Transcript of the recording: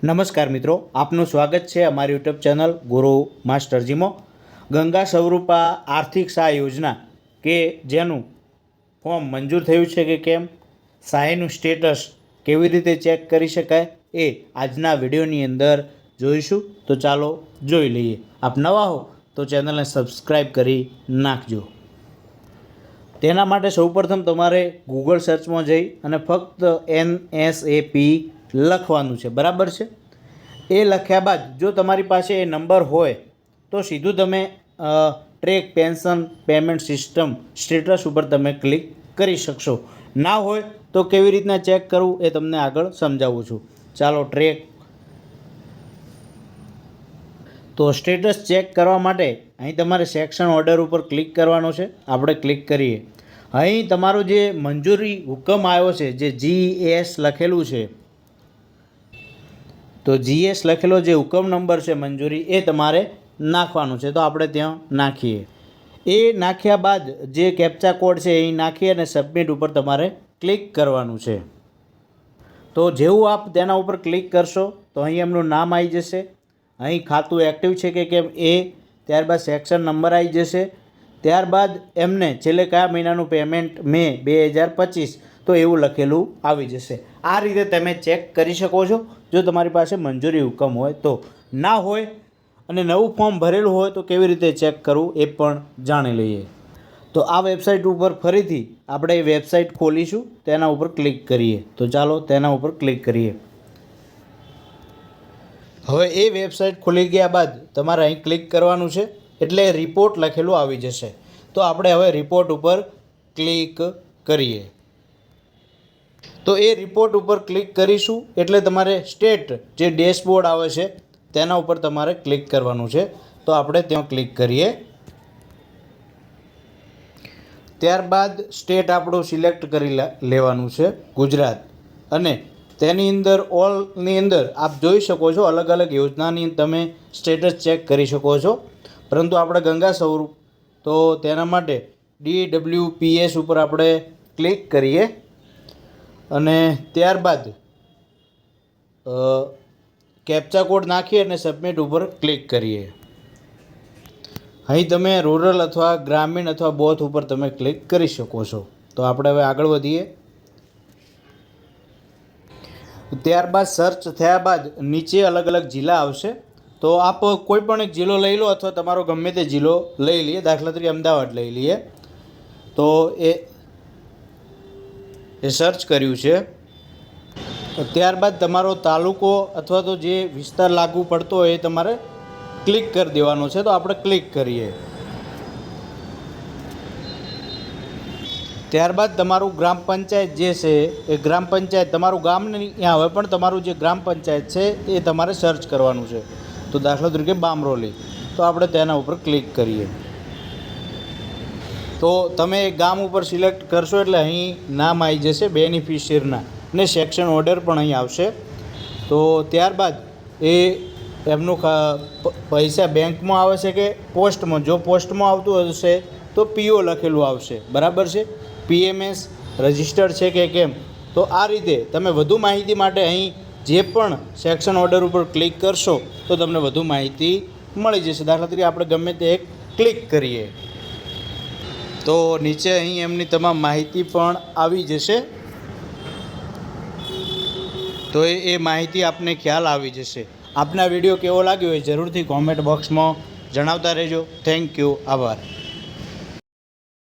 નમસ્કાર મિત્રો, આપનું સ્વાગત છે અમારી યુટ્યુબ ચેનલ ગુરુ માસ્ટરજીમાં। ગંગા સ્વરૂપા આર્થિક સહાય યોજના કે જેનું ફોર્મ મંજૂર થયું છે કે કેમ, સહાયનું સ્ટેટસ કેવી રીતે ચેક કરી શકાય એ આજના વિડીયોની અંદર જોઈશું। તો ચાલો જોઈ લઈએ। આપ નવા હો તો ચેનલને સબસ્ક્રાઈબ કરી નાખજો। તેના માટે સૌપ્રથમ તમારે ગૂગલ સર્ચમાં જઈ અને ફક્ત NSAP લખવાનું છે, બરાબર છે। એ લખ્યા બાદ જો તમારી પાસે એ નંબર હોય તો સીધું તમે track pension payment system status ઉપર તમે ક્લિક કરી શકશો। ના હોય તો કેવી રીતના ચેક કરવું એ તમને આગળ સમજાવું છું। ચાલો ટ્રેક તો સ્ટેટસ ચેક કરવા માટે અહીં તમારે સેક્શન ઓર્ડર ઉપર ક્લિક કરવાનો છે। આપણે ક્લિક કરીએ। અહીં તમારું જે મંજૂરી હુકમ આવ્યો છે, જે GS લખેલું છે, તો GS લખેલો જે હુકમ નંબર છે મંજૂરી એ તમારે નાખવાનું છે। તો આપણે ત્યાં નાખીએ। એ નાખ્યા બાદ જે કેપ્ચા કોડ છે એ નાખી અને સબમિટ ઉપર તમારે ક્લિક કરવાનું છે। તો જેવું આપ તેના ઉપર ક્લિક કરશો તો અહીં એમનું નામ આવી જશે, અહીં ખાતું એક્ટિવ છે કે કેમ એ, ત્યારબાદ સેક્શન નંબર આવી જશે, ત્યારબાદ એમને છેલ્લે કયા મહિનાનું પેમેન્ટ મે 2025 તો એવું લખેલું આવી જશે। આ રીતે તમે ચેક કરી શકો છો જો તમારી પાસે મંજૂરી હુકમ હોય તો। ના હોય અને નવું ફોર્મ ભરેલું હોય તો કેવી રીતે ચેક કરવું એ પણ જાણી લઈએ। તો આ વેબસાઇટ ઉપર ફરીથી આપણે એ વેબસાઇટ ખોલીશું, તેના ઉપર ક્લિક કરીએ। તો ચાલો તેના ઉપર ક્લિક કરીએ। હવે એ વેબસાઇટ ખુલી ગયા બાદ તમારે અહીં ક્લિક કરવાનું છે, એટલે રિપોર્ટ લખેલું આવી જશે। તો આપણે હવે રિપોર્ટ ઉપર ક્લિક કરીએ। તો એ રિપોર્ટ ઉપર ક્લિક કરીશું એટલે તમારે સ્ટેટ જે ડેશબોર્ડ આવે છે તેના ઉપર તમારે ક્લિક કરવાનું છે। તો આપણે ત્યાં ક્લિક કરીએ। ત્યારબાદ સ્ટેટ આપણું સિલેક્ટ કરી લેવાનું છે, ગુજરાત, અને તેની અંદર ઓલની અંદર આપ જોઈ શકો છો અલગ અલગ યોજનાની તમે સ્ટેટસ ચેક કરી શકો છો, પરંતુ આપણે ગંગા સ્વરૂપ તો તેના માટે DWPS ઉપર આપણે ક્લિક કરીએ અને ત્યારબાદ કેપ્ચા કોડ નાખી અને સબમિટ ઉપર ક્લિક કરીએ। અહીં તમે રૂરલ અથવા ગ્રામીણ અથવા બોથ ઉપર તમે ક્લિક કરી શકો છો। તો આપણે હવે આગળ વધીએ। ત્યારબાદ સર્ચ થયા બાદ નીચે અલગ અલગ જિલ્લા આવશે। તો આપ કોઈ પણ એક જિલ્લો લઈ લો અથવા તમારો ગમે તે જિલ્લો લઈ લઈએ, દાખલા તરીકે અમદાવાદ લઈ લઈએ। તો એ સર્ચ કર્યું છે। ત્યારબાદ તમારો તાલુકો અથવા તો જે વિસ્તાર લાગુ પડતો હોય એ તમારે ક્લિક કરી દેવાનો છે। તો આપણે ક્લિક કરીએ। ત્યારબાદ તમારું ગ્રામ પંચાયત જે છે એ ગ્રામ પંચાયત તમારું ગામ નહીં આવે પણ તમારું જે ગ્રામ પંચાયત છે એ તમારે સર્ચ કરવાનું છે। તો દાખલા તરીકે બામરોલી, તો આપણે તેના ઉપર ક્લિક કરીએ। તો તમે ગામ ઉપર સિલેક્ટ કરશો એટલે અહીં નામ આવી જશે બેનિફિશિયરના ને સેક્શન ઓર્ડર પણ અહીં આવશે। તો ત્યારબાદ એ એમનું પૈસા બેંકમાં આવે છે કે પોસ્ટમાં, જો પોસ્ટમાં આવતું હશે તો PO લખેલું આવશે, બરાબર છે। PMS રજિસ્ટર્ડ છે કે કેમ, તો આ રીતે તમે વધુ માહિતી માટે અહીં જે પણ સેક્શન ઓર્ડર ઉપર ક્લિક કરશો તો તમને વધુ માહિતી મળી જશે। દાખલા તરીકે આપણે ગમે તે એક ક્લિક કરીએ તો નીચે અહીં એમની તમામ માહિતી પણ આવી જશે। તો એ માહિતી આપને ખ્યાલ આવી જશે। આપના વિડીયો કેવો લાગ્યો એ જરૂરથી કોમેન્ટ બોક્સમાં જણાવતા રહેજો। થેન્ક યુ, આભાર।